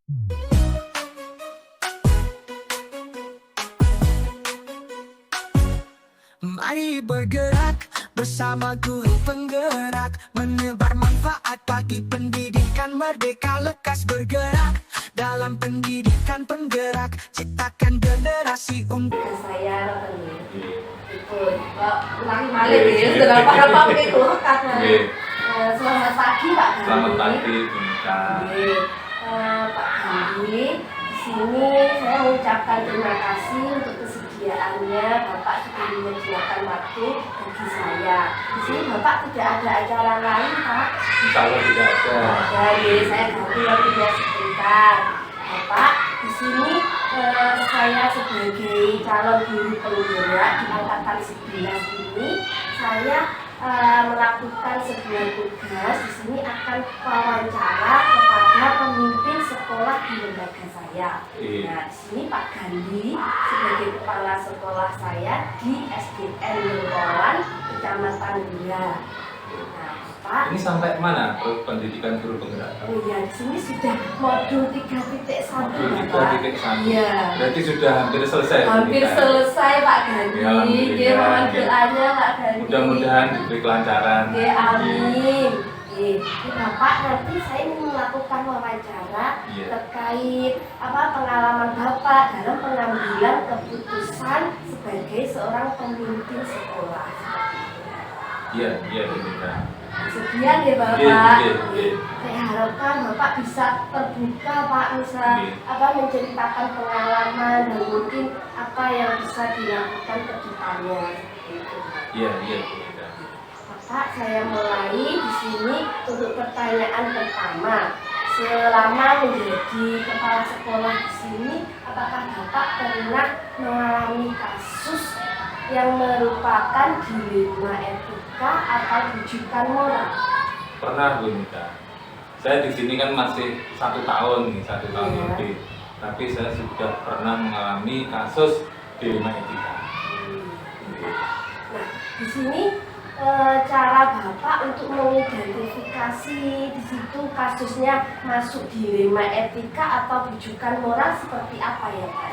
Mari bergerak bersama guru penggerak, menebar manfaat bagi pendidikan merdeka. Lekas bergerak dalam pendidikan penggerak, ciptakan generasi unggul. Saya ikut ulangi balik ya, sudah apa itu karena selamat pagi Pak Gandhi. Selamat pagi Bu Nika. Pak Gandhi, di sini saya mengucapkan terima kasih untuk kesediaannya Bapak sudah menyediakan waktu bagi saya. Di sini Bapak tidak ada acara lain Pak? Insya Allah tidak ada. Jadi saya ganti waktunya sebentar. Bapak, di sini saya sebagai calon guru penggerak di angkatan 11 ini, saya melakukan sebuah tugas. Di sini akan wawancara kepada pemimpin sekolah di lembaga saya. Nah, di sini Pak Gandhi sebagai kepala sekolah saya di SDN Nurkolan, Kecamatan Bula. Nah, Pak, Ini sampai mana pendidikan guru penggerak? oh iya, di sini sudah modul 3.1 Modul Pak. 3.1. Iya. Berarti sudah hampir selesai. Bu Hampir Nika. selesai Pak Gandhi. Ya, alhamdulillah. Dia mohon doanya Pak Gandhi. Mudah-mudahan diberi kelancaran. Oke, amin. Ini Bapak, nanti saya ingin melakukan wawancara Iya. terkait pengalaman Bapak dalam pengambilan keputusan sebagai seorang pemimpin sekolah. Iya, Bu Nika. Sekian ya Bapak. Iya. Saya harapkan Bapak bisa terbuka Pak, bisa menceritakan pengalaman dan mungkin apa yang bisa dilakukan ke depannya. Iya, Bu Nika. Bapak, saya mulai di sini untuk pertanyaan pertama. Selama menjadi kepala sekolah di sini, apakah Bapak pernah mengalami kasus yang merupakan dilema etika atau rujukan moral? Pernah Bu Nika. Saya di sini kan masih 1 tahun nih, 1 tahun Iya. lebih. Tapi saya sudah pernah mengalami kasus dilema etika. Nah, di sini cara Bapak untuk mengidentifikasi di situ kasusnya masuk dilema etika atau rujukan moral seperti apa ya Pak?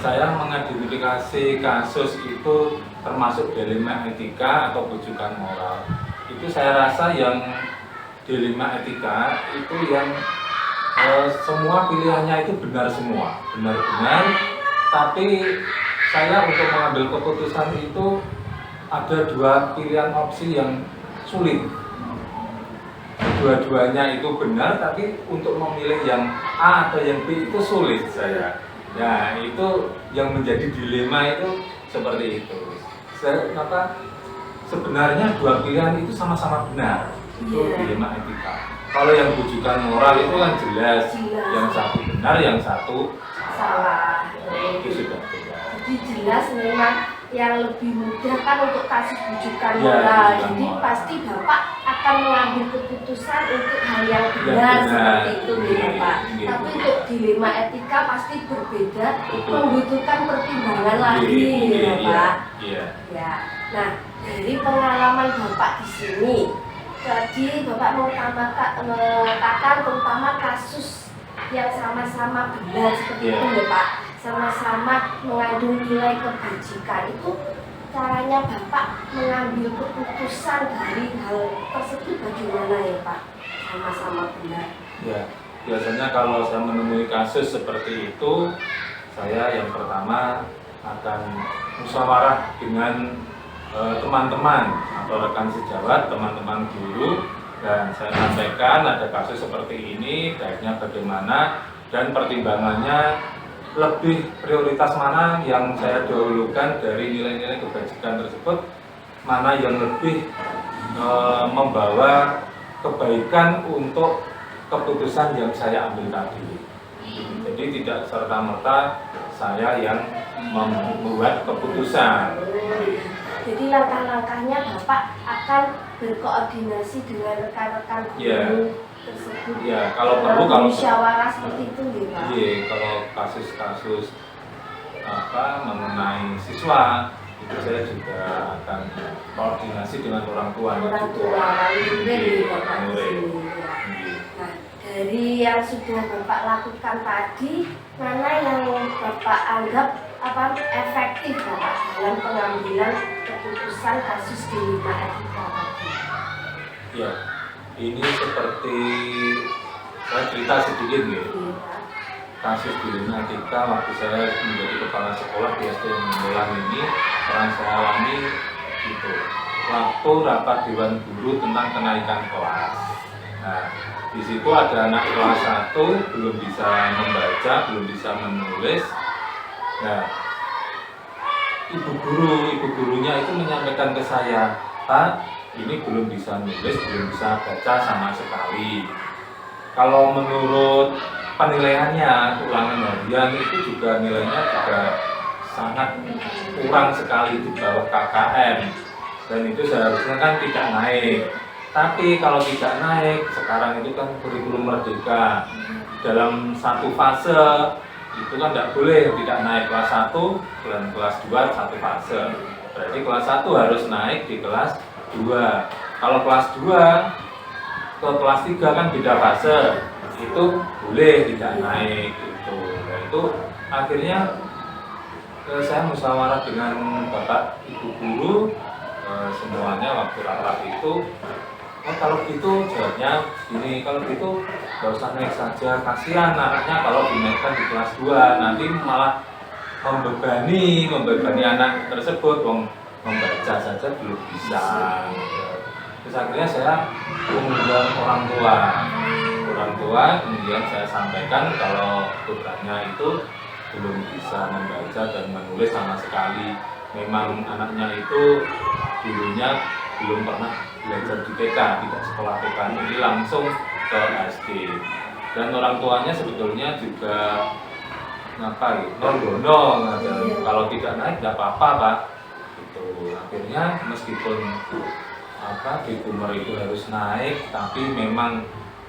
Saya mengidentifikasi kasus itu termasuk dilema etika atau rujukan moral. Itu saya rasa yang dilema etika itu yang semua pilihannya itu benar semua, benar-benar. Tapi saya untuk mengambil keputusan itu ada 2 pilihan opsi yang sulit. Dua-duanya itu benar, tapi untuk memilih yang A atau yang B itu sulit saya. Ya, itu yang menjadi dilema itu seperti itu. Sebenarnya 2 pilihan itu sama-sama benar. Itu dilema etika. Kalau yang rujukan moral itu kan jelas. Yang satu benar, yang satu Salah. Ya, itu sudah jelas. Jadi jelas memang yang lebih mudah kan untuk kasus rujukan Ya, moral. rujukan Jadi moral. pasti Bapak akan mengambil keputusan untuk hal yang benar seperti itu ya Pak. Iya. Tapi untuk dilema etika pasti berbeda, Betul. membutuhkan pertimbangan lagi ya Pak. Iya. Ya. Nah, dari pengalaman Bapak di sini, tadi Bapak mengatakan terutama kasus yang sama-sama benar seperti itu ya Pak, sama-sama mengandung nilai kebajikan. Itu caranya Bapak mengambil keputusan dari hal tersebut bagaimana ya Pak? Sama-sama benar. Ya, biasanya kalau saya menemui kasus seperti itu, saya yang pertama akan musyawarah dengan teman-teman atau rekan sejawat, teman-teman guru, dan saya sampaikan ada kasus seperti ini, baiknya bagaimana, dan pertimbangannya lebih prioritas mana yang saya dahulukan dari nilai-nilai kebajikan tersebut, mana yang lebih membawa kebaikan untuk keputusan yang saya ambil tadi. Jadi tidak serta-merta saya yang membuat keputusan. Jadi langkah-langkahnya Bapak akan berkoordinasi dengan rekan-rekan guru tersebut. Ya, kalau perlu kalau musyawarah seperti itu ya Pak. Iya, kalau kasus-kasus mengenai siswa itu saya juga akan koordinasi dengan orang tua. Orang tua, murid ya Bapak. Murid. Nah, dari yang sudah Bapak lakukan tadi, mana yang Bapak anggap efektif Bapak dalam pengambilan keputusan kasus di 5 etika tadi? Ya, ini seperti saya cerita sedikit nih. Iya, Pak. Kasus di Etika waktu saya menjadi kepala sekolah di SD Mendolan ini pernah saya alami itu waktu rapat Dewan Guru tentang kenaikan kelas. Nah, di situ ada anak kelas 1 belum bisa membaca, belum bisa menulis. Nah, ibu gurunya itu menyampaikan ke saya, Pak, ini belum bisa nulis, belum bisa baca sama sekali. Kalau menurut penilaiannya, ulangan harian itu juga nilainya juga sangat kurang sekali di bawah KKM, dan itu seharusnya kan tidak naik. Tapi kalau tidak naik, sekarang itu kan kurikulum merdeka dalam satu fase itu kan tidak boleh tidak naik kelas 1 dan kelas 2 satu fase. Berarti kelas 1 harus naik di kelas 2. Kalau kelas 2 ke kelas 3 kan beda fase, itu boleh tidak naik gitu. Nah, itu akhirnya saya musyawarah dengan Bapak Ibu guru, semuanya waktu rapat itu, kalau gitu jawabnya gini, kalau gitu nggak usah naik saja, kasihan anaknya kalau dinaikkan di kelas 2 nanti malah membebani anak tersebut, membaca saja belum bisa. Terus akhirnya saya mengundang orang tua, kemudian saya sampaikan kalau putranya itu belum bisa membaca dan menulis sama sekali. Memang anaknya itu dulunya belum pernah belajar di TK, tidak sekolah TK, jadi langsung ke SD. Dan orang tuanya sebetulnya juga nonggono, kalau tidak naik nggak apa-apa Pak. Gitu. Akhirnya meskipun di Tumer itu harus naik, tapi memang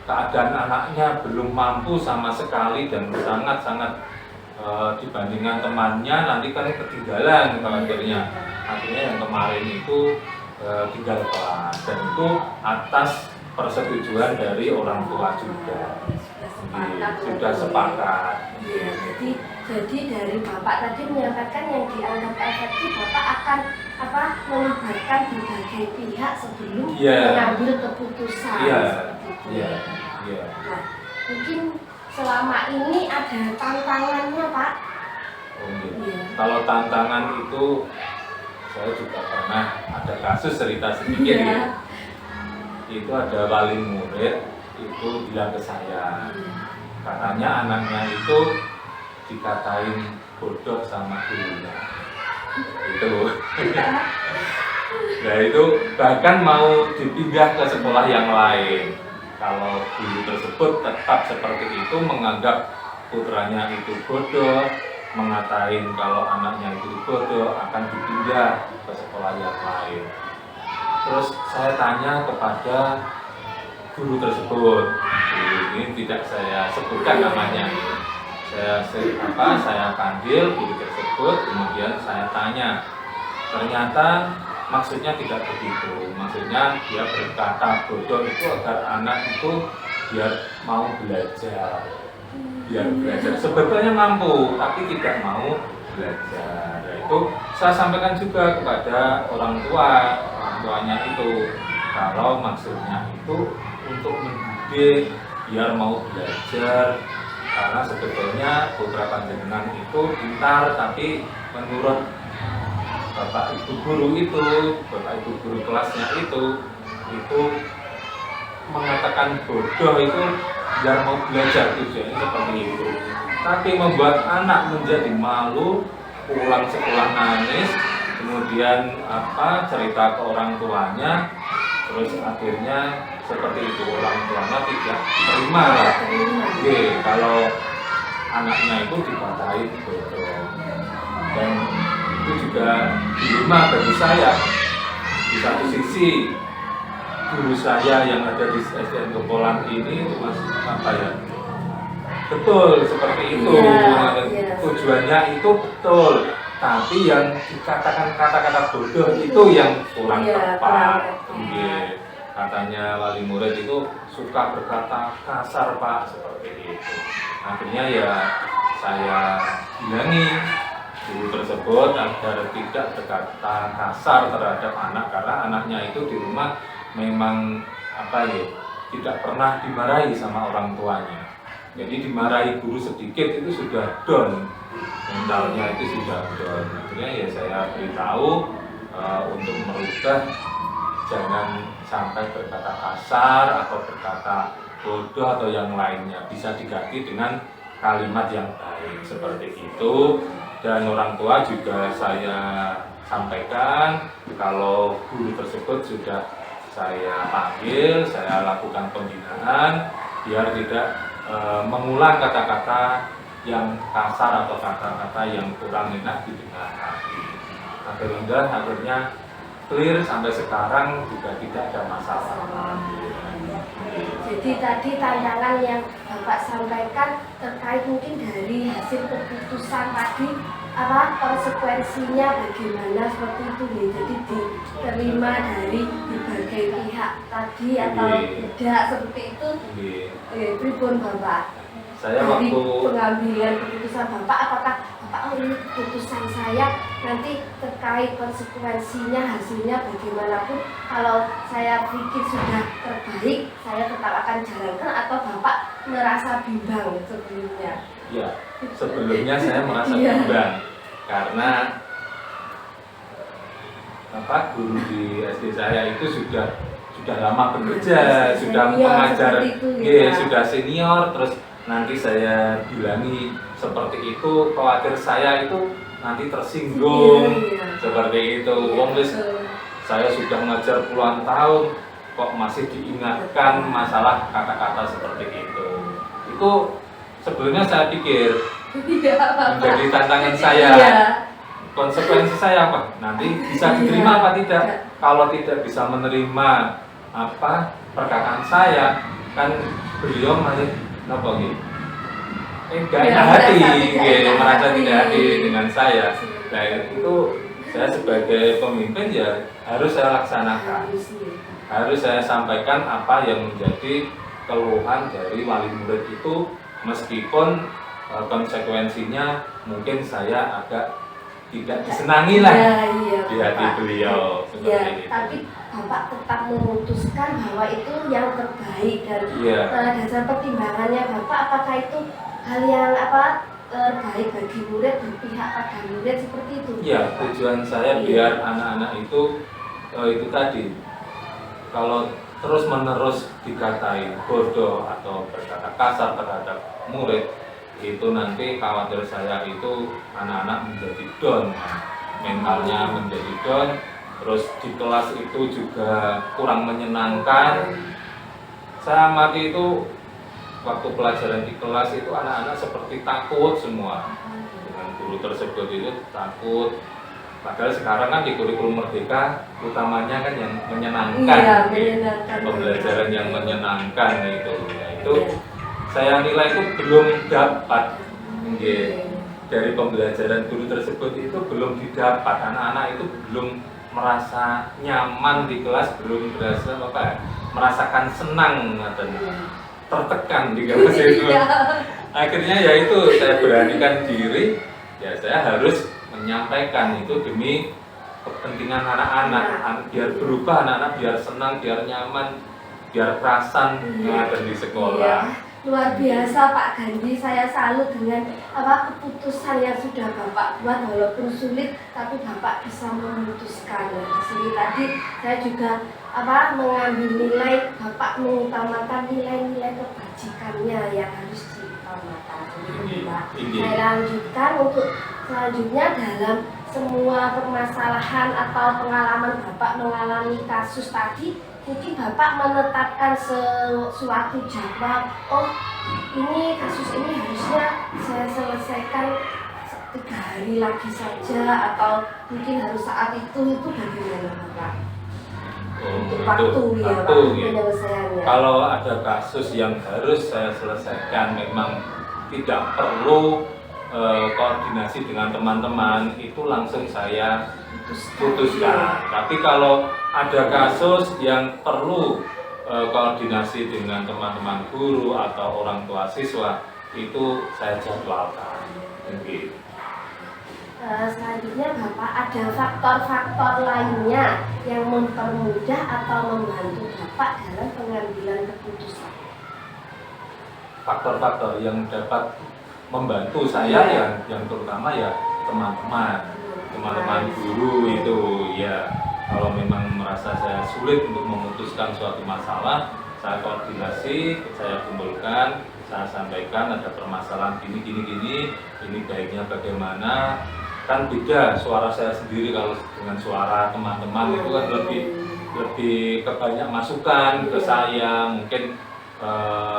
keadaan anaknya belum mampu sama sekali dan sangat-sangat dibandingkan temannya nanti kan ketinggalan akhirnya yang kemarin itu tinggal kelas, dan itu atas persetujuan dari orang tua juga. Sudah sepakat. Ya, jadi dari Bapak tadi menyampaikan yang dianggap efektif, Bapak akan melibatkan berbagai pihak sebelum mengambil keputusan. Iya. Nah, mungkin selama ini ada tantangannya, Pak. Kalau tantangan itu saya juga pernah ada kasus cerita sedikit ya. Itu ada wali murid itu bilang ke saya, katanya anaknya itu dikatain bodoh sama gurunya. Itu. Nah itu bahkan mau dipindah ke sekolah yang lain. Kalau guru tersebut tetap seperti itu, menganggap putranya itu bodoh, mengatain kalau anaknya itu bodoh, akan dipindah ke sekolah yang lain. Terus saya tanya kepada guru tersebut, ini tidak saya sebutkan namanya, saya panggil guru tersebut, kemudian saya tanya, ternyata maksudnya tidak begitu, maksudnya dia berkata bodoh itu agar anak itu biar mau belajar, sebetulnya mampu tapi tidak mau belajar. Nah, itu saya sampaikan juga kepada orang tuanya itu, kalau maksudnya itu untuk mendidik biar mau belajar, karena sebetulnya putra panjenengan itu pintar, tapi menurut Bapak Ibu guru itu, Bapak Ibu guru kelasnya itu mengatakan bodoh itu biar mau belajar, tujuannya seperti itu. Tapi membuat anak menjadi malu, pulang sekolah nangis, kemudian cerita ke orang tuanya, terus akhirnya seperti itu, orang tuanya tidak terima lah. Kalau anaknya itu dikatain bodoh. Dan itu juga dilema bagi saya. Di satu sisi guru saya yang ada di SDN Gepolan ini masih betul seperti itu, tujuannya itu betul, tapi yang dikatakan kata-kata bodoh itu yang kurang tepat. katanya wali murid itu suka berkata kasar Pak, seperti itu. Akhirnya ya saya bilangi guru tersebut agar tidak berkata kasar terhadap anak, karena anaknya itu di rumah memang tidak pernah dimarahi sama orang tuanya. Jadi dimarahi guru sedikit itu sudah down, mentalnya itu sudah down. Akhirnya ya saya beritahu untuk merubah, jangan sampai berkata kasar atau berkata bodoh atau yang lainnya, bisa diganti dengan kalimat yang baik seperti itu. Dan orang tua juga saya sampaikan kalau guru tersebut sudah saya panggil, saya lakukan pembinaan biar tidak mengulang kata-kata yang kasar atau kata-kata yang kurang enak didengar lagi. Akhirnya clear sampai sekarang juga tidak ada masalah. Jadi tadi tantangan yang Bapak sampaikan terkait mungkin dari hasil keputusan tadi, konsekuensinya bagaimana seperti itu nih. Jadi diterima dari berbagai pihak tadi atau tidak seperti itu. Pripun Bapak? Saya dari waktu pengambilan keputusan Bapak, apakah Bapak ini keputusan saya nanti terkait konsekuensinya, hasilnya bagaimanapun, kalau saya pikir sudah terbaik, saya tetap akan jalankan, atau Bapak merasa bimbang sebelumnya? Ya, sebelumnya saya merasa bimbang karena guru di SD saya itu sudah lama bekerja, sudah mengajar, sudah senior, terus nanti saya bilangi seperti itu, khawatir saya itu nanti tersinggung, seperti itu. Saya sudah mengajar puluhan tahun, kok masih diingatkan masalah kata-kata seperti itu. Itu sebelumnya saya pikir menjadi tantangan saya. Konsekuensi saya apa? Nanti bisa diterima apa tidak? Kalau tidak bisa menerima perkataan saya, kan beliau masih gak enak hati, merasa tidak hati dengan saya. Nah itu saya sebagai pemimpin ya harus saya laksanakan, harus saya sampaikan apa yang menjadi keluhan dari wali murid itu, meskipun konsekuensinya mungkin saya agak tidak disenangi lah di hati beliau. Tapi Bapak tetap memutuskan bahwa itu yang terbaik, dan dasar pertimbangannya Bapak, apakah itu hal yang terbaik bagi murid, berpihak pada murid, seperti itu? Ya, tujuan saya biar anak-anak itu tadi, kalau terus-menerus dikatai bodoh atau berkata kasar terhadap murid, itu nanti khawatir saya itu anak-anak menjadi down, mentalnya menjadi down. Terus di kelas itu juga kurang menyenangkan. Saya amati itu waktu pelajaran di kelas itu anak-anak seperti takut semua dengan guru tersebut, itu takut. Padahal sekarang kan di kurikulum Merdeka utamanya kan yang menyenangkan, pembelajaran yang menyenangkan itu saya nilai itu belum dapat dari pembelajaran guru tersebut, itu belum didapat. Anak-anak itu belum merasa nyaman di kelas, belum berasa merasakan senang atau tertekan di kelas itu. Akhirnya ya itu saya beranikan diri, ya saya harus menyampaikan itu demi kepentingan anak-anak, biar berubah anak-anak, biar senang, biar nyaman, biar perasan ada di sekolah. Luar biasa Pak Gandhi, saya salut dengan keputusan yang sudah Bapak buat, walaupun sulit tapi Bapak bisa memutuskan. Di sini tadi saya juga mengambil nilai, Bapak mengutamakan nilai-nilai kebajikannya yang harus diutamakan. Saya lanjutkan untuk selanjutnya, dalam semua permasalahan atau pengalaman Bapak mengalami kasus tadi, mungkin Bapak menetapkan suatu jadwal, ini kasus ini harusnya saya selesaikan 3 hari lagi saja, atau mungkin harus saat itu bagaimana Bapak? Untuk waktu penyelesaiannya. Kalau ada kasus yang harus saya selesaikan, memang tidak perlu koordinasi dengan teman-teman itu langsung saya putuskan. Tapi kalau ada kasus yang perlu koordinasi dengan teman-teman guru atau orang tua siswa, itu saya jadwalkan. Gitu. Selanjutnya Bapak, ada faktor-faktor lainnya yang mempermudah atau membantu Bapak dalam pengambilan keputusan? Faktor-faktor yang dapat membantu saya yang terutama ya teman-teman guru itu ya. Kalau memang merasa saya sulit untuk memutuskan suatu masalah, saya koordinasi, saya kumpulkan, saya sampaikan ada permasalahan gini, ini baiknya bagaimana. Kan beda suara saya sendiri kalau dengan suara teman-teman itu kan lebih kebanyak masukan ke saya. Mungkin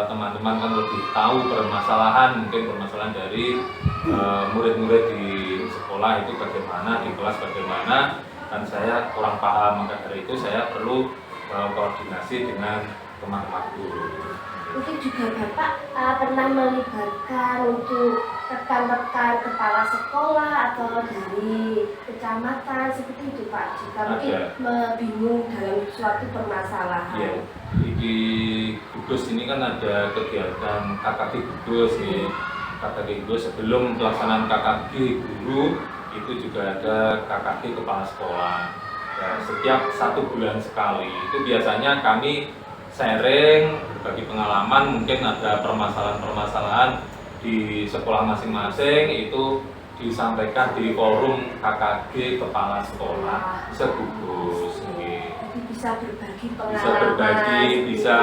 teman-teman kan lebih tahu permasalahan dari murid-murid di sekolah itu bagaimana, di kelas bagaimana, dan saya kurang paham. Maka dari itu saya perlu koordinasi dengan teman-teman guru. Mungkin juga Bapak pernah melibatkan untuk rekan-rekan kepala sekolah atau dari kecamatan seperti itu Pak, jika mungkin bingung dalam suatu permasalahan. Ya, di gugus ini kan ada kegiatan KKG gugus nih. KKG gugus sebelum pelaksanaan KKG guru itu juga ada KKG kepala sekolah. Ya, setiap 1 bulan sekali itu biasanya kami sharing, berbagi pengalaman, mungkin ada permasalahan-permasalahan di sekolah masing-masing itu disampaikan di forum KKG kepala sekolah segugus. Jadi bisa berbagi pengalaman, bisa berbagi, bisa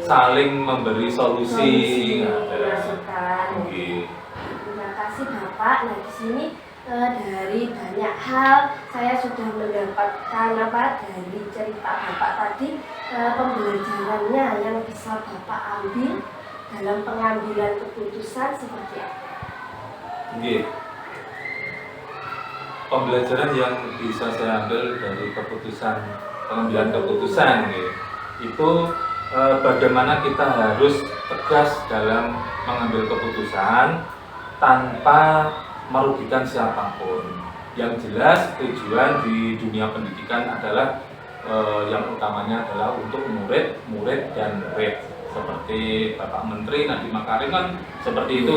saling memberi solusi. Masukan. Terima kasih Bapak. Nah di sini dari banyak hal saya sudah mendapatkan dari cerita Bapak tadi, pembelajarannya yang bisa Bapak ambil dalam pengambilan keputusan seperti apa? Pembelajaran yang bisa saya ambil dari pengambilan keputusan itu bagaimana kita harus tegas dalam mengambil keputusan tanpa merugikan siapapun. Yang jelas tujuan di dunia pendidikan adalah yang utamanya adalah untuk murid dan murid. Seperti Bapak Menteri Nadiem Makarim kan seperti itu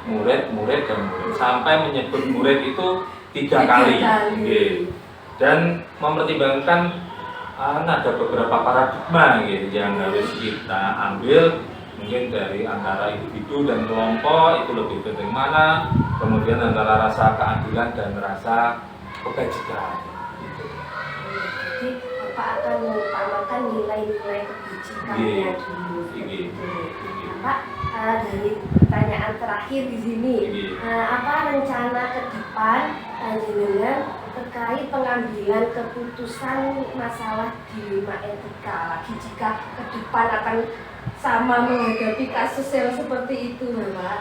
murid dan murid. Sampai menyebut murid itu 3 kali. Dan mempertimbangkan ada beberapa paradigma yang harus kita ambil. Mungkin dari antara individu dan kelompok itu lebih penting mana, kemudian antara rasa keadilan dan rasa kebajikan. Jadi Bapak akan mengutamakan nilai-nilai kebajikannya dulu. Pak, dari pertanyaan terakhir di sini, apa rencana ke depan jenengan terkait pengambilan keputusan masalah dilema etika lagi jika ke depan akan sama menghadapi kasus yang seperti itu, Bapak?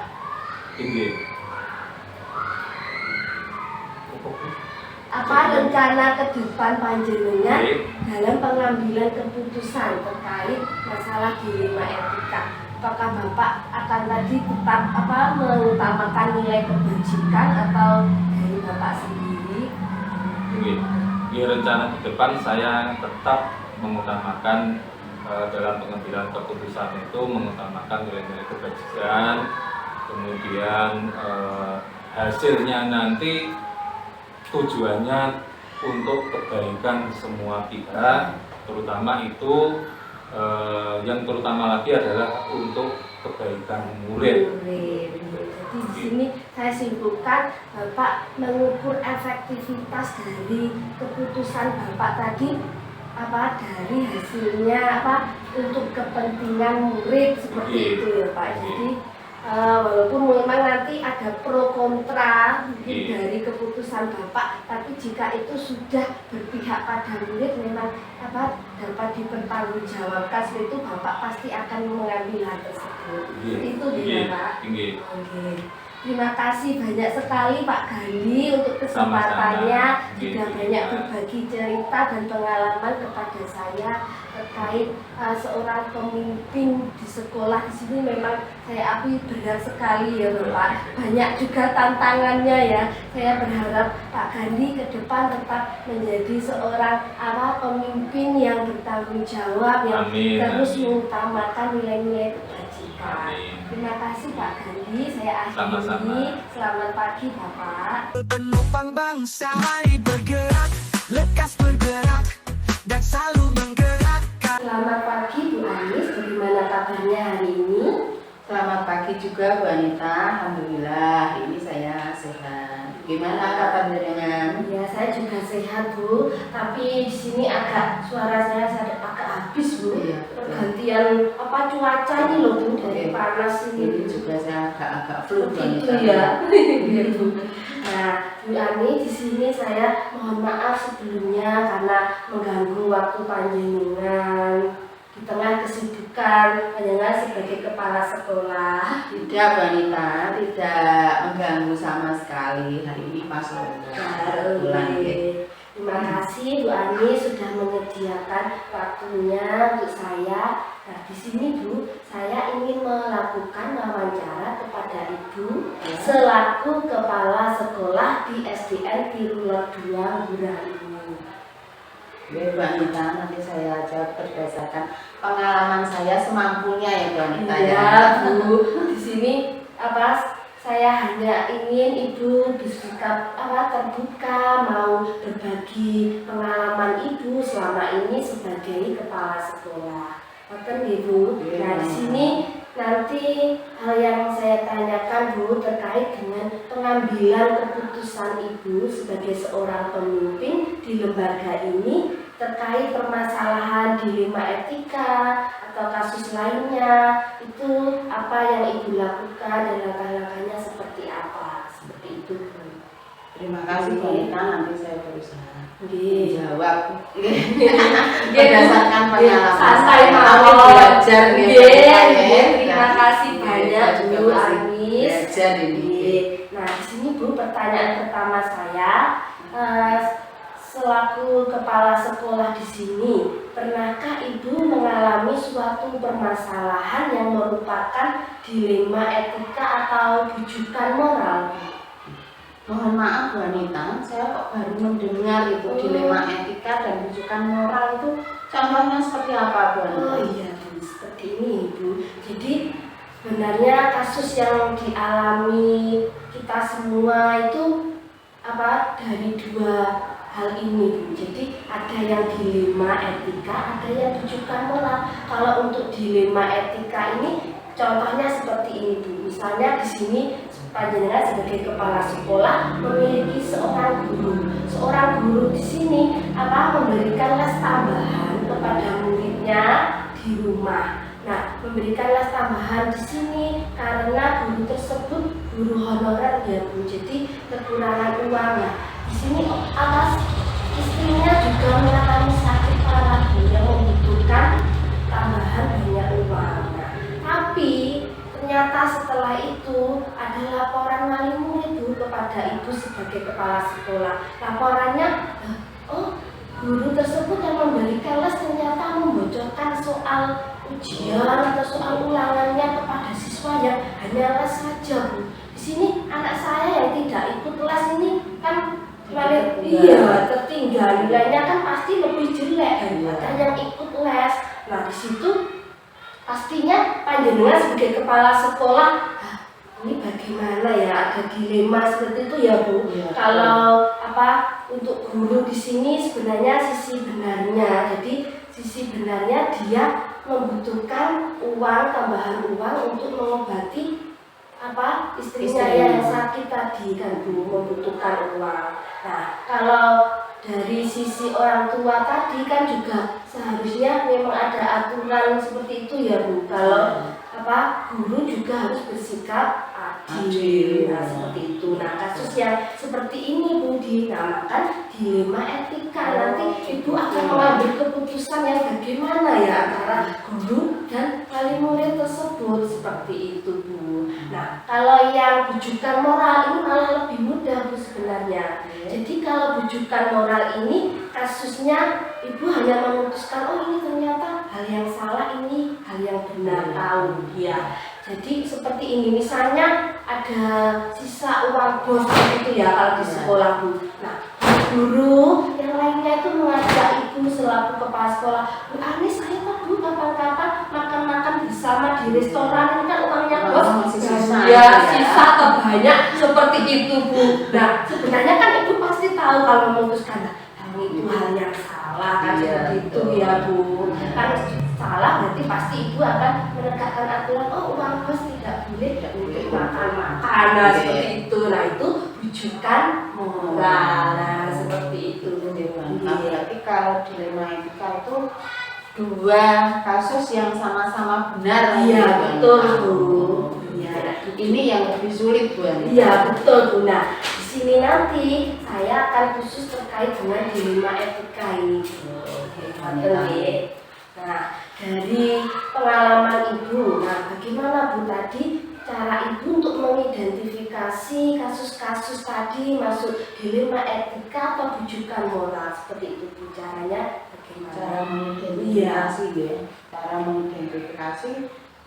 Apa rencana ke depan panjenengan dalam pengambilan keputusan terkait masalah dilema etika? Apakah Bapak akan tadi tetap mengutamakan nilai kebajikan atau dari Bapak sendiri? Rencana ke depan saya tetap mengutamakan dalam pengambilan keputusan itu mengutamakan nilai-nilai kebajikan, kemudian hasilnya nanti tujuannya untuk kebaikan semua pihak, terutama itu yang terutama lagi adalah untuk kebaikan murid. Jadi di sini saya simpulkan Bapak mengukur efektivitas dari keputusan Bapak tadi dari hasilnya untuk kepentingan murid seperti itu ya Pak. Jadi walaupun memang nanti ada pro kontra dari keputusan Bapak, tapi jika itu sudah berpihak pada murid memang dapat dipertanggungjawabkan, itu Bapak pasti akan mengambil hal tersebut. Itu dia Pak. Oke. Terima kasih banyak sekali Pak Gandhi untuk kesempatannya, Sama-sama. juga banyak berbagi cerita dan pengalaman kepada saya terkait seorang pemimpin di sekolah. Di sini memang saya akui berat sekali ya Bapak. Banyak juga tantangannya ya. Saya berharap Pak Gandhi ke depan tetap menjadi seorang pemimpin yang bertanggung jawab, yang Amin, terus amin. mengutamakan nilai-nilai kebajikan. Amin. Terima kasih Pak Gandhi, saya akhiri. Sama-sama. Selamat pagi Bapak. Penopang bangsa, mari bergerak, lekas bergerak, dan selalu menggerakkan. Selamat pagi Bu Anis, bagaimana kabarnya hari ini? Selamat pagi juga Bu Anita, alhamdulillah ini saya sehat. Gimana kabar jenengan? Ya saya juga sehat Bu, tapi di sini suara saya agak habis Bu. Iya. Pergantian cuaca ini loh Bu, dari Iya. panas Ini ini. juga saya agak flu Bu Begitu Anita. ya. Iya, Bu. Nah, Bu Ani, di sini saya mohon maaf sebelumnya karena mengganggu waktu panjenengan di tengah kesibukan panjenengan sebagai kepala sekolah. Tidak Bu Anita, tidak mengganggu sama sekali. Hari ini pas bulan ya. Terima kasih Bu Ani sudah menyediakan waktunya untuk saya. Nah, di sini Bu, saya ingin melakukan wawancara kepada Ibu selaku kepala sekolah di SDN Tirulor 2 Burayu. Oke Bu Anita, nanti saya jawab berdasarkan pengalaman saya semampunya ya Bu Anita ya. Iya Bu, di sini saya hanya ingin Ibu bersikap terbuka, mau berbagi pengalaman Ibu selama ini sebagai kepala sekolah. Oke Ibu. Nah di sini nanti hal yang saya tanyakan Bu terkait dengan pengambilan keputusan Ibu sebagai seorang pemimpin di lembaga ini terkait permasalahan dilema etika atau kasus lainnya, itu apa yang Ibu lakukan dan langkah-langkahnya seperti apa, seperti itu Bu. Terima kasih Bu Anita, nanti saya berusaha menjawab berdasarkan pengalaman santai saya. mawon. Kami belajar nih, Bu Anita, ya. Terima kasih Nah, banyak saya juga Bu masih Anis. belajar ini. Nah di sini Bu, pertanyaan pertama saya, selaku kepala sekolah di sini, pernahkah Ibu mengalami suatu permasalahan yang merupakan dilema etika atau bujukan moral? Mohon maaf Bu Anita, saya kok baru mendengar itu dilema etika dan rujukan moral itu contohnya seperti apa Bu Anita? Oh iya Bu, seperti ini Bu. Jadi sebenarnya kasus yang dialami kita semua itu dari dua hal ini Bu. Jadi ada yang dilema etika, ada yang rujukan moral. Kalau untuk dilema etika ini contohnya seperti ini Bu. Misalnya di sini panjenengan sebagai kepala sekolah memiliki seorang guru. Seorang guru di sini memberikan les tambahan kepada muridnya di rumah. Nah, memberikan les tambahan di sini karena guru tersebut guru honorer ya Bu. Jadi kekurangan uang. Nah, di sini istrinya juga mengalami sakit parah Bu yang membutuhkan tambahan banyak uang. Nah, tapi ternyata setelah itu ada laporan wali murid Bu kepada Ibu sebagai kepala sekolah. Laporannya, guru tersebut yang memberikan les ternyata membocorkan soal ujian atau soal ulangannya kepada siswa yang hanya les saja Bu. Di sini anak saya yang tidak ikut les ini kan tertinggal, nilainya kan pasti lebih jelek daripada yang ikut les. Nah di situ pastinya panjenengan sebagai kepala sekolah, ini bagaimana ya, ada dilema seperti itu ya Bu. Ya, kalau untuk guru di sini sebenarnya sisi benarnya, jadi sisi benarnya dia membutuhkan uang, tambahan uang untuk mengobati istrinya yang sakit tadi kan Bu, membutuhkan uang. Nah kalau dari sisi orang tua tadi kan juga seharusnya memang ada aturan seperti itu ya Bu. Kalau guru juga harus bersikap adil. Nah, seperti itu. Nah, kasus yang seperti ini Bu dinamakan dilema etika. Nanti Ibu akan mengambil keputusan yang bagaimana ya antara guru dan wali murid tersebut, seperti itu Bu. Nah, kalau yang bujukan moral ini malah lebih mudah Bu sebenarnya. Jadi kalau bujukan moral ini kasusnya Ibu hanya memutuskan, oh ini ternyata hal yang salah, ini hal yang benar, tahu ya. Jadi seperti ini, misalnya ada sisa uang bos gitu ya kalau di sekolah Bu. Nah, guru yang lainnya itu mengajak Ibu selaku kepala sekolah, Bu Anis ayo kan Bu kapan-kapan makan-makan bersama di restoran, ini kan uangnya bos masih sisa, ya, sisa atau banyak, seperti itu Bu. Nah, sebenarnya kan Ibu pasti tahu kalau memutuskan itu hal yang salah kan, seperti itu ya Bu. Kalau salah berarti pasti Ibu akan menegakkan aturan, oh uang bos tidak boleh untuk makan-makan, nah seperti itu. Nah itu bujukan moral, nah seperti itu. Nah, berarti kalau dilema etika itu dua kasus yang sama-sama benar. Iya betul Bu. Ya, ini yang lebih sulit Bu. Iya betul Bu. Nah di sini nanti saya akan khusus terkait dengan dilema etika ini Bu. Nah dari pengalaman Ibu, nah bagaimana Bu tadi cara Ibu untuk mengidentifikasi kasus-kasus tadi masuk dilema etika atau bujukan moral, seperti itu Bu, caranya bagaimana? Cara mengidentifikasi ya. Cara mengidentifikasi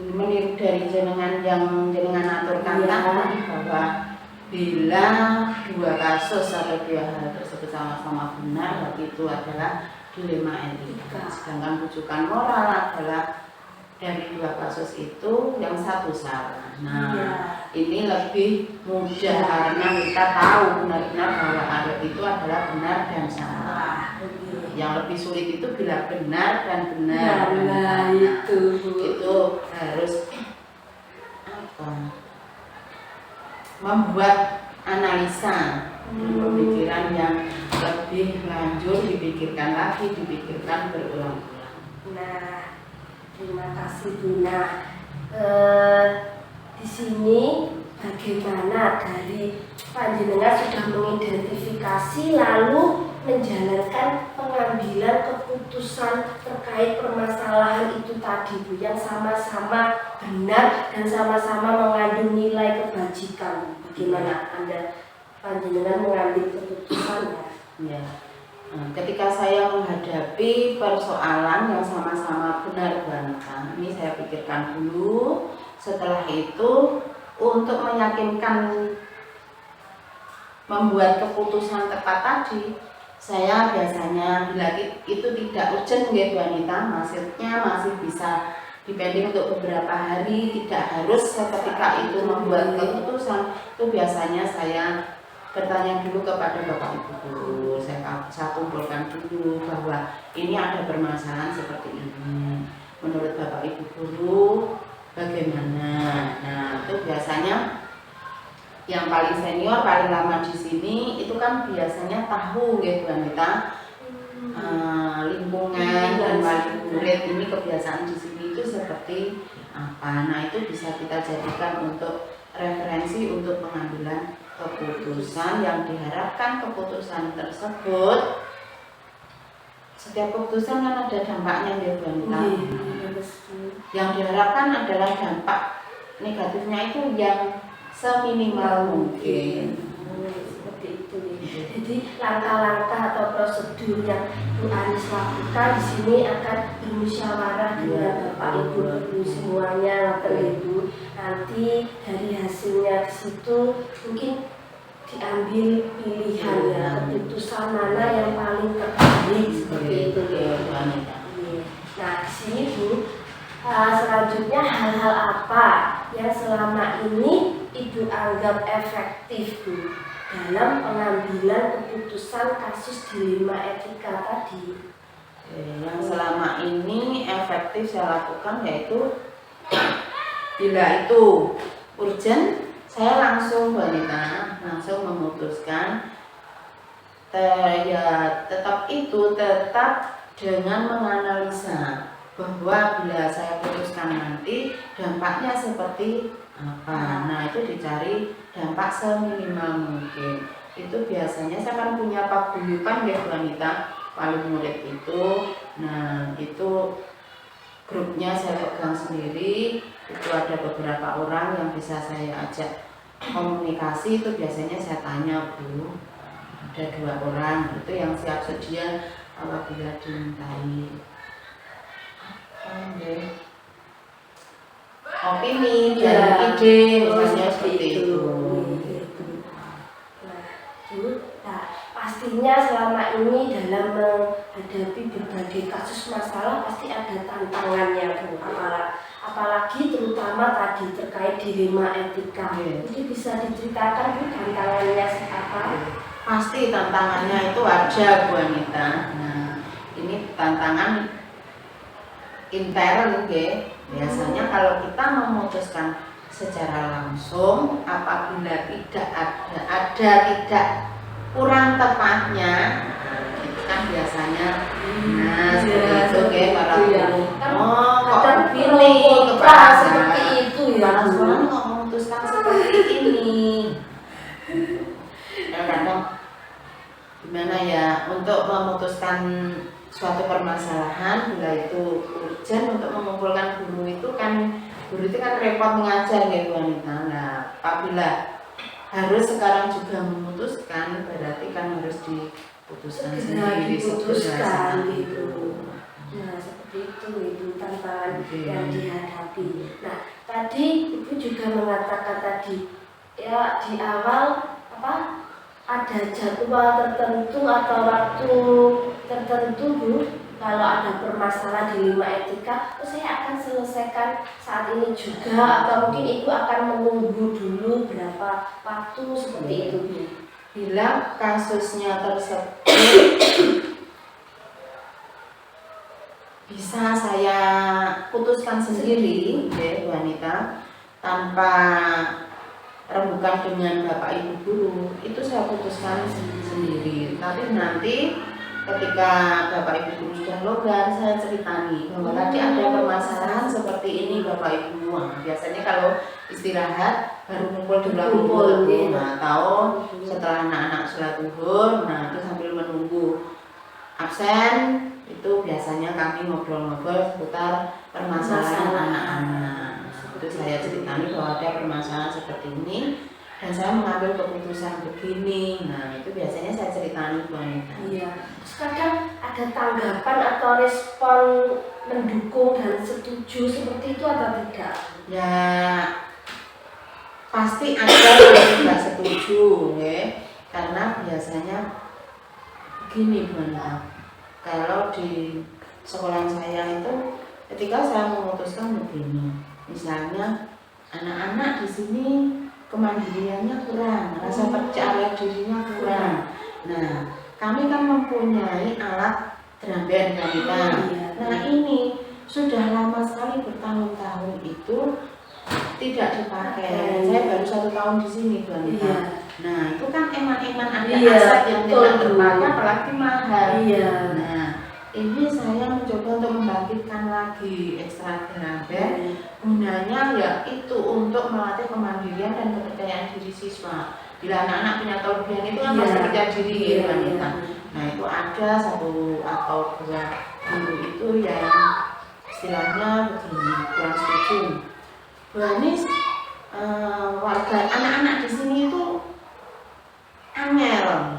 meniru dari jenengan yang jenengan aturkan tadi bahwa bila dua kasus atau dua hal tersebut sama-sama benar, berarti itu adalah dilema etika. Sedangkan bujukan moral adalah dari dua kasus itu yang satu salah. Nah, ini lebih mudah karena kita tahu benar-benar bahwa ada itu adalah benar dan salah. Yang lebih sulit itu bila benar dan benar. Nah, itu harus apa? Membuat analisa, pemikiran yang lebih lanjut, dipikirkan lagi, dipikirkan berulang-ulang. Nah, terima kasih Bu. Nah, di sini bagaimana dari panjenengan sudah mengidentifikasi lalu menjalankan pengambilan keputusan terkait permasalahan itu tadi Bu, yang sama-sama benar dan sama-sama mengandung nilai kebajikan. Bagaimana Anda panjenengan mengambil keputusannya? Ya. Nah, ketika saya menghadapi persoalan yang sama-sama benar bantah, ini saya pikirkan dulu. Setelah itu untuk meyakinkan membuat keputusan tepat tadi, saya biasanya bila itu tidak urgent ya Bu Anita, maksudnya masih bisa dipending untuk beberapa hari, tidak harus seketika itu membuat keputusan, itu biasanya saya bertanya dulu kepada Bapak Ibu guru, saya kumpulkan dulu bahwa ini ada permasalahan seperti ini. Menurut Bapak Ibu guru bagaimana? Nah, itu biasanya yang paling senior, paling lama di sini itu kan biasanya tahu ya Bu Anita, lingkungan dan wali murid ini kebiasaan di sini itu seperti apa. Nah, itu bisa kita jadikan untuk referensi untuk pengambilan keputusan yang diharapkan keputusan tersebut. Setiap keputusan kan ada dampaknya ya Bu Anita. Yang diharapkan adalah dampak negatifnya itu yang seminimal mungkin. Seperti itu. Jadi langkah-langkah atau prosedur yang Bu Anis lakukan di sini akan bermusyawarah dengan Bapak Ibu guru semuanya, Ibu. Nanti dari hasilnya di situ mungkin diambil pilihan ya, keputusan mana yang paling terbaik, seperti itu ya Bu Anita. Nah di sini Bu, selanjutnya hal-hal apa yang selama ini Ibu anggap efektif Bu dalam pengambilan keputusan kasus dilema etika tadi? Yang selama ini efektif saya lakukan yaitu bila itu urgent, saya langsung Bu Anita, langsung memutuskan ya tetap dengan menganalisa bahwa bila saya putuskan nanti dampaknya seperti apa. Nah itu dicari dampak seminimal mungkin. Itu biasanya saya kan punya paguyuban ya Bu Anita, paling murid itu. Nah itu grupnya saya pegang sendiri. Itu ada beberapa orang yang bisa saya ajak komunikasi. Itu biasanya saya tanya, Bu, ada 2 orang itu yang siap sedia apabila dimintai opini dan ide misalnya seperti itu. Nah, pastinya selama ini dalam menghadapi berbagai kasus masalah pasti ada tantangannya Bu. Apalagi terutama tadi terkait dilema etika. Jadi bisa diceritakan Bu tantangannya apa? Pasti tantangannya itu ada Bu Anita. Nah, ini tantangan intern ya. Biasanya kalau kita memutuskan secara langsung apabila tidak kurang tepatnya itu kan biasanya seperti itu ya para guru. Kok pilih kepada seperti itu ya. Langsung kok memutuskan seperti ini. Kadang gimana ya untuk memutuskan suatu permasalahan bila itu urgent untuk mengumpulkan guru itu kan repot mengajar ya Bu Anita. Nah apabila harus sekarang juga memutuskan berarti kan harus diputuskan sendiri diputuskan gitu. Nah seperti itu tantangan yang dihadapi. Nah tadi Ibu juga mengatakan tadi ya di awal ada jadwal tertentu atau waktu tertentu Bu, kalau ada permasalahan dilema etika saya akan selesaikan saat ini juga atau mungkin Ibu akan menunggu dulu berapa waktu seperti itu Bu. Bila kasusnya tersebut bisa saya putuskan sendiri ya Bu Anita tanpa rembukan dengan Bapak Ibu guru, itu saya putuskan sendiri. Tapi nanti ketika Bapak Ibu guru sudah longgar, saya ceritani bahwa tadi ada permasalahan seperti ini Bapak Ibu. Biasanya kalau istirahat baru kumpul di kumpul, atau setelah anak-anak sholat zuhur, nah itu sambil menunggu absen itu biasanya kami ngobrol-ngobrol seputar permasalahan anak-anak. Itu saya ceritani bahwa ada permasalahan seperti ini dan saya mengambil keputusan begini. Nah itu biasanya saya ceritani Bu Anita. Iya. Terus kadang ada tanggapan atau respon mendukung dan setuju seperti itu atau tidak? Ya pasti ada yang tidak setuju ya. Karena biasanya begini Bu Anita, kalau di sekolah saya itu ketika saya memutuskan begini, misalnya anak-anak di sini kemandiriannya kurang, rasa percaya dirinya kurang. Nah, kami kan mempunyai alat drum band kita. Nah, ini sudah lama sekali bertahun-tahun itu tidak dipakai. Saya baru 1 tahun di sini Bu Anita. Nah, itu kan eman-eman ada aset yang tidak terpakai apalagi mahal. Nah, ini saya mencoba untuk membangkitkan lagi ekstra drum band. Gunanya ya itu untuk melatih kemandirian dan kepercayaan diri siswa. Bila anak-anak punya kelebihan itu kan harus percaya diri ya wanita. Nah itu ada 1 atau 2 guru itu yang istilahnya begini, kurang setuju. Bu Anis, warga anak-anak di sini itu angel,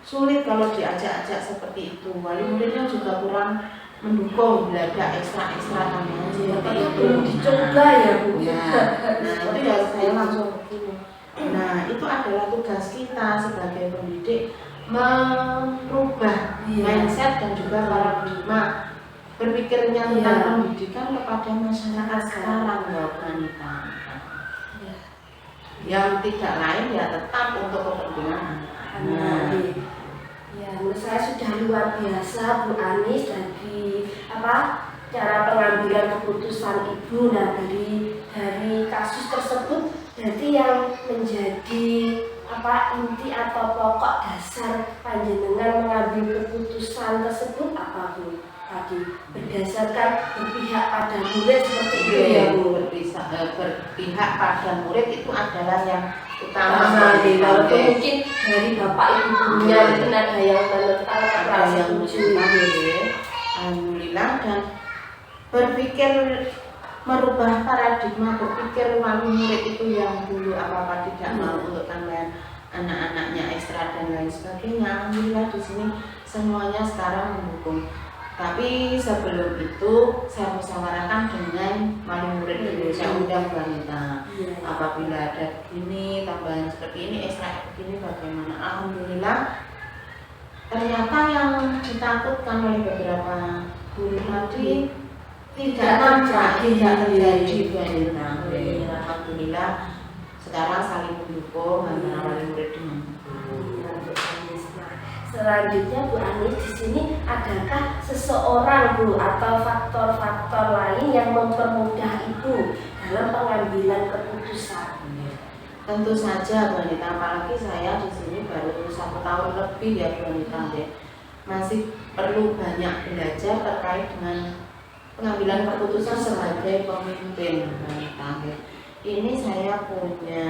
sulit kalau diajak-ajak seperti itu. Wali muridnya juga kurang mendukung bila ada ekstra tambahan seperti itu. Dicoba ya Bu. Nah itu ya saya langsung begini. Nah itu adalah tugas kita sebagai pendidik merubah mindset dan juga paradigma berpikirnya tentang pendidikan kepada masyarakat sekarang ya Bu Anita. Yang tidak lain ya tetap untuk kepentingan anak. Ya, menurut saya sudah luar biasa Bu Anis dari cara pengambilan keputusan Ibu. Nah dari kasus tersebut berarti yang menjadi inti atau pokok dasar panjenengan mengambil keputusan tersebut apa Bu? tadi berdasarkan berpihak pada murid seperti itu ya Bu. Berpihak pada murid itu adalah yang utama. Walaupun mungkin dari bapak ibu gurunya mungkin ada yang menentang ada yang alhamdulillah, dan berpikir merubah paradigma berpikir wali murid itu yang dulu apa-apa tidak mau untuk tambahan anak-anaknya ekstra dan lain sebagainya. Alhamdulillah di sini semuanya sekarang mendukung. Tapi sebelum itu saya musyawarahkan dengan wali murid dulu, saya undang wanita. Apabila ada begini, tambahan seperti ini, ekstra begini bagaimana? Alhamdulillah ternyata yang ditakutkan oleh beberapa guru tadi tidak terjadi wanita. Alhamdulillah sekarang saling mendukung antara wali murid dengan guru. Selanjutnya Bu Anis, di sini adakah seseorang Bu atau faktor-faktor lain yang mempermudah Ibu dalam pengambilan keputusan? Tentu saja Bu Anita, apalagi saya di sini baru 1 tahun lebih ya Bu Anita, masih perlu banyak belajar terkait dengan pengambilan keputusan sebagai pemimpin Bu Anita. Ini saya punya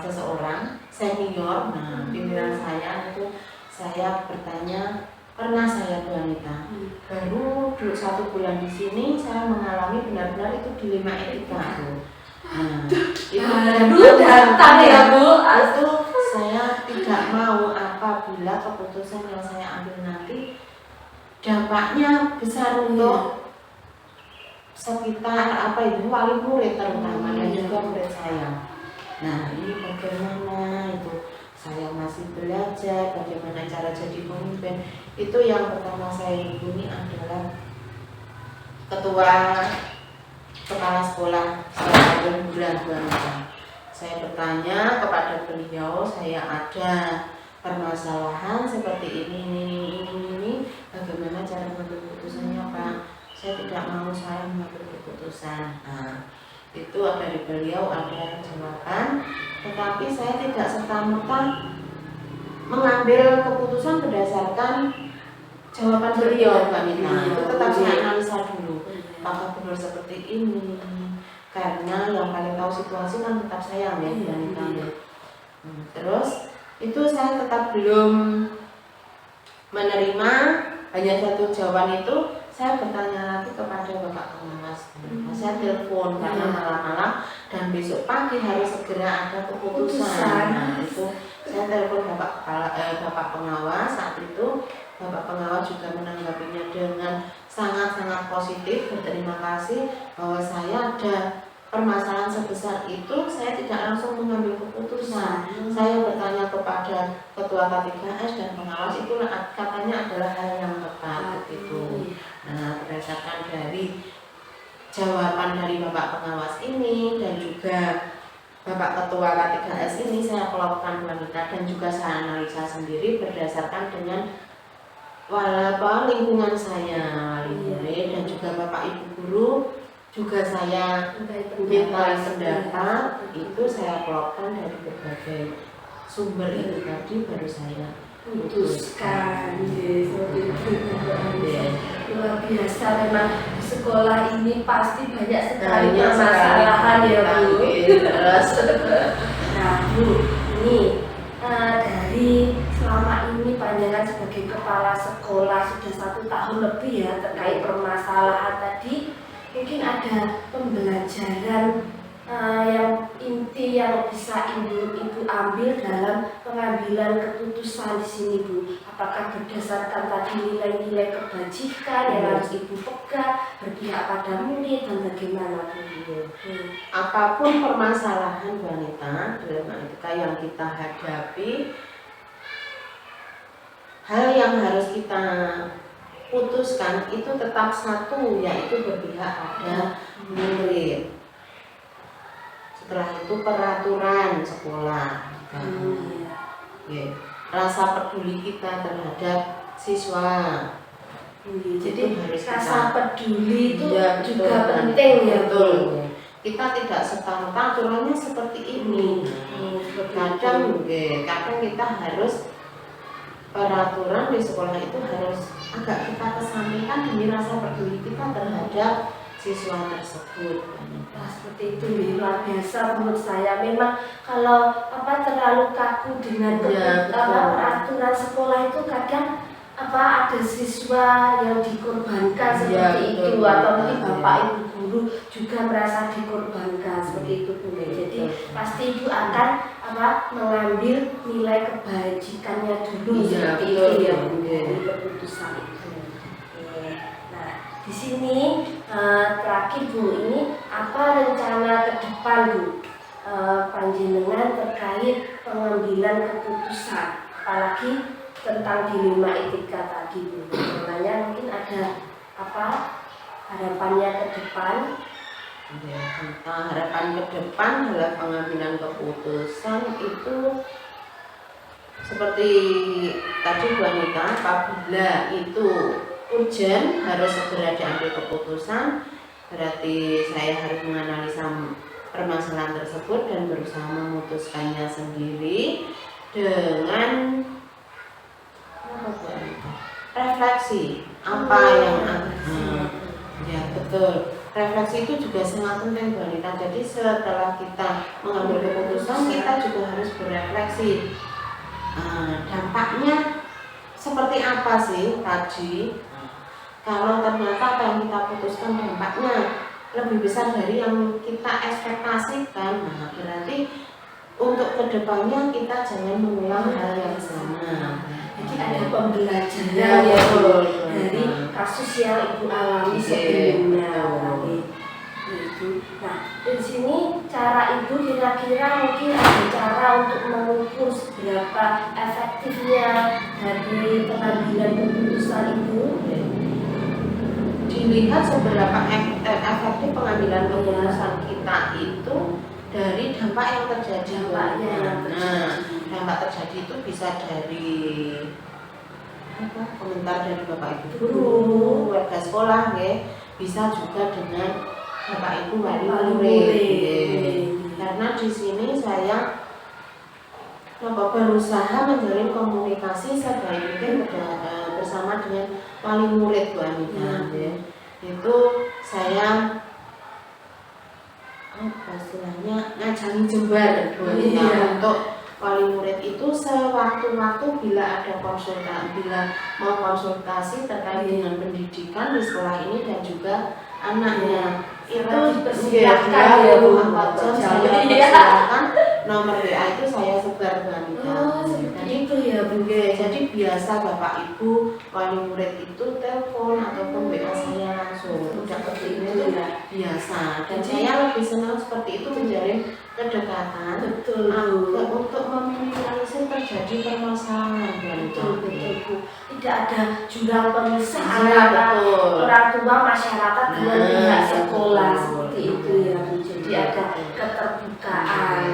seseorang senior, pimpinan saya itu saya bertanya, pernah saya Bu Anita, baru 1 bulan di sini saya mengalami benar-benar itu dilema etika Bu. Itu datang ya Bu. Itu saya tidak mau apabila keputusan yang saya ambil nanti dampaknya besar untuk sekitar wali murid terutama dan juga murid saya. Nah ini bagaimana itu saya masih belajar bagaimana cara jadi pemimpin. Itu yang pertama saya hubungi adalah ketua kepala sekolah sekolah bulan. Saya bertanya kepada beliau, saya ada permasalahan seperti ini, bagaimana cara mengambil keputusannya Pak? Saya tidak mau saya mengambil keputusan. Itu dari beliau ada jawaban, tetapi saya tidak serta-merta mengambil keputusan berdasarkan jawaban beliau Mbak Nita. Itu tetap saya analisa dulu, apakah benar seperti ini, karena yang paling tahu situasi kan tetap saya ya Mbak Nita. Terus itu saya tetap belum menerima hanya 1 jawaban itu. Saya bertanya lagi kepada Bapak Pengawas. Saya telepon karena malam-malam dan besok pagi harus segera ada keputusan. Nah, itu saya telepon Bapak Pengawas. Saat itu Bapak Pengawas juga menanggapinya dengan sangat-sangat positif, berterima kasih bahwa saya ada permasalahan sebesar itu, saya tidak langsung mengambil keputusan. Saya bertanya kepada ketua K3S dan pengawas, itu katanya adalah hal yang tepat begitu. Nah, berdasarkan dari jawaban dari Bapak Pengawas ini dan juga Bapak Ketua K3S ini, saya kelompokkan wanita dan juga saya analisa sendiri berdasarkan dengan lingkungan saya, wali murid dan juga Bapak Ibu guru, juga saya minta pendapat. Itu saya kelompokkan dari berbagai sumber itu tadi baru saya putuskan. Luar biasa, memang sekolah ini pasti banyak sekali permasalahan ya Bu. Nah Bu, ini dari selama ini panjenengan sebagai kepala sekolah sudah 1 tahun lebih ya terkait permasalahan tadi, mungkin ada pembelajaran yang inti yang bisa ibu ambil dalam pengambilan keputusan di sini Bu. Apakah berdasarkan tadi nilai-nilai kebajikan yang harus ibu pegang, berpihak pada murid dan bagaimana Bu? Apapun permasalahan wanita dalam etika yang kita hadapi, hal yang harus kita putuskan itu tetap satu, yaitu berpihak pada murid. Setelah itu peraturan sekolah, rasa peduli kita terhadap siswa. Jadi harus rasa peduli itu ya, juga penting ya Bu. Kita tidak serta-merta aturannya seperti ini. Kadang kita harus peraturan di sekolah itu harus agak kita kesampingkan demi rasa peduli kita terhadap siswa tersebut. Nah, seperti itu luar biasa menurut saya. Memang kalau terlalu kaku dengan peraturan sekolah itu kadang ada siswa yang dikorbankan seperti itu, atau mungkin bapak ibu guru juga merasa dikorbankan seperti itu, Bunda. Jadi pasti ibu akan mengambil nilai kebajikannya dulu seperti itu ya, Bunda, di keputusan itu. Nah, di sini terakhir Bu, ini apa rencana ke depan Bu panjenengan terkait pengambilan keputusan, apalagi tentang dilema etika tadi Bu. Sebenarnya mungkin ada harapannya ke depan? Ya, harapan ke depan adalah pengambilan keputusan itu seperti tadi Bu Anita, apabila itu urgent harus segera diambil keputusan, berarti saya harus menganalisa permasalahan tersebut dan berusaha memutuskannya sendiri dengan refleksi apa yang ya betul, refleksi itu juga sangat penting Bu Anita. Jadi setelah kita mengambil keputusan, kita juga harus berefleksi dampaknya seperti apa sih tadi. Kalau ternyata apa yang kita putuskan dampaknya lebih besar dari yang kita ekspektasikan, nah berarti untuk kedepannya kita jangan mengulang hal yang sama. Jadi ada pembelajaran dari kasus yang ibu alami sebelumnya. Nah, di sini cara ibu kira-kira mungkin ada cara untuk mengukur seberapa efektifnya dari pengambilan keputusan ibu. Dilihat seberapa efektif pengambilan keputusan kita itu dari dampak yang terjadi. Dampak terjadi itu bisa dari komentar dari bapak ibu guru, warga sekolah, bisa juga dengan bapak ibu wali murid. Karena di sini saya berusaha menjalin komunikasi sebaik mungkin bersama dengan wali murid Bu Anita. Itu saya istilahnya ngajangi jembar Bu Anita untuk wali murid itu sewaktu-waktu bila ada mau konsultasi terkait dengan pendidikan di sekolah ini dan juga anaknya itu dipersiapkan ya Bu. Saya persilakan nomor WA itu saya sebar Bu Anita. Jadi itu ya Bu. Jadi biasa bapak ibu wali murid itu telepon ataupun WA saya langsung. Udah seperti itu ya biasa. Dan saya lebih senang seperti itu menjalin kedekatan. Betul untuk meminimalisir terjadi permasalahan. Betul Bu. Tidak ada jurang pemisah antara orang tua masyarakat dengan pihak sekolah seperti itu ya Bu. Jadi ada keterbukaan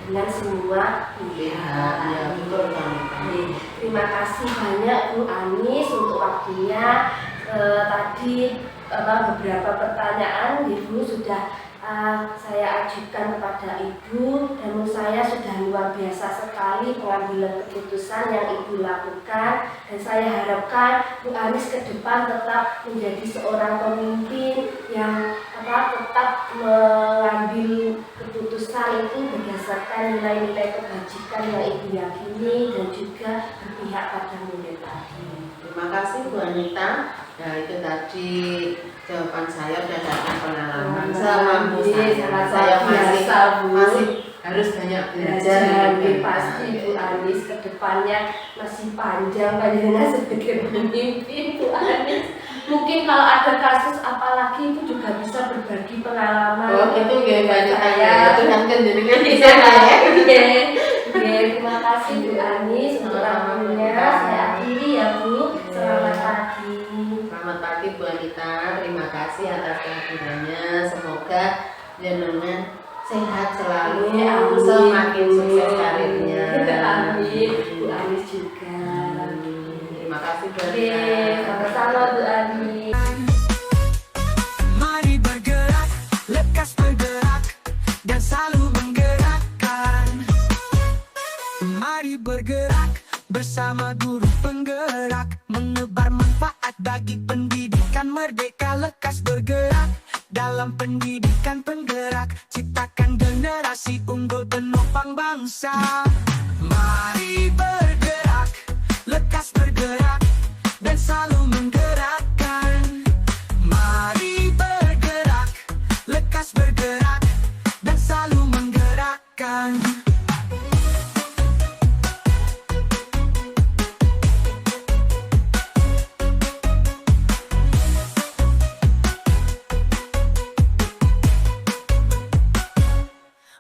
dengan semua pihak. Ya betul kan. Terima kasih banyak Bu Anis untuk waktunya. Tadi beberapa pertanyaan Ibu sudah saya ajukan kepada Ibu, dan menurut saya sudah luar biasa sekali pengambilan keputusan yang Ibu lakukan, dan saya harapkan Bu Anis ke depan tetap menjadi seorang pemimpin yang tetap mengambil keputusan itu berdasarkan nilai-nilai kebajikan yang Ibu yakini dan juga berpihak pada murid tadi. Terima kasih Bu Anita. Nah itu tadi jawaban saya berdasarkan pengalaman selama saya masih harus banyak belajar. Pasti Bu Anis ke depannya masih panjang sebagai pemimpin Bu Anis. Mungkin kalau ada kasus apalagi itu juga bisa berbagi pengalaman. Itu saya. Itu nanti dengan bisa ya. Terima kasih Bu Anis untuk waktunya. Saya akhiri ya Bu. Selamat pagi. Selamat pagi Bu Anita. Terima kasih atas kehadirannya. Semoga jenengan sehat selalu, semakin sukses karirnya. Amin. Bu Anis juga. Terima kasih Bu Anita. Sama-sama Bu Anis. Mari bergerak, lekas bergerak, dan selalu menggerakkan. Mari bergerak, bersama guru penggerak, menebar manfaat bagi pendidikan merdeka, lekas bergerak dalam pendidikan penggerak, ciptakan generasi unggul penopang bangsa. Mari bergerak, lekas bergerak, dan selalu menggerakkan. Mari bergerak, lekas bergerak, dan selalu menggerakkan.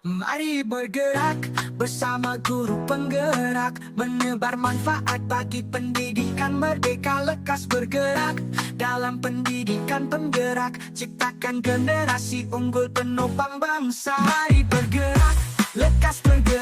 Mari bergerak bersama guru penggerak, menebar manfaat bagi pendidikan merdeka, lekas bergerak dalam pendidikan penggerak, ciptakan generasi unggul penopang bangsa. Mari bergerak, lekas bergerak.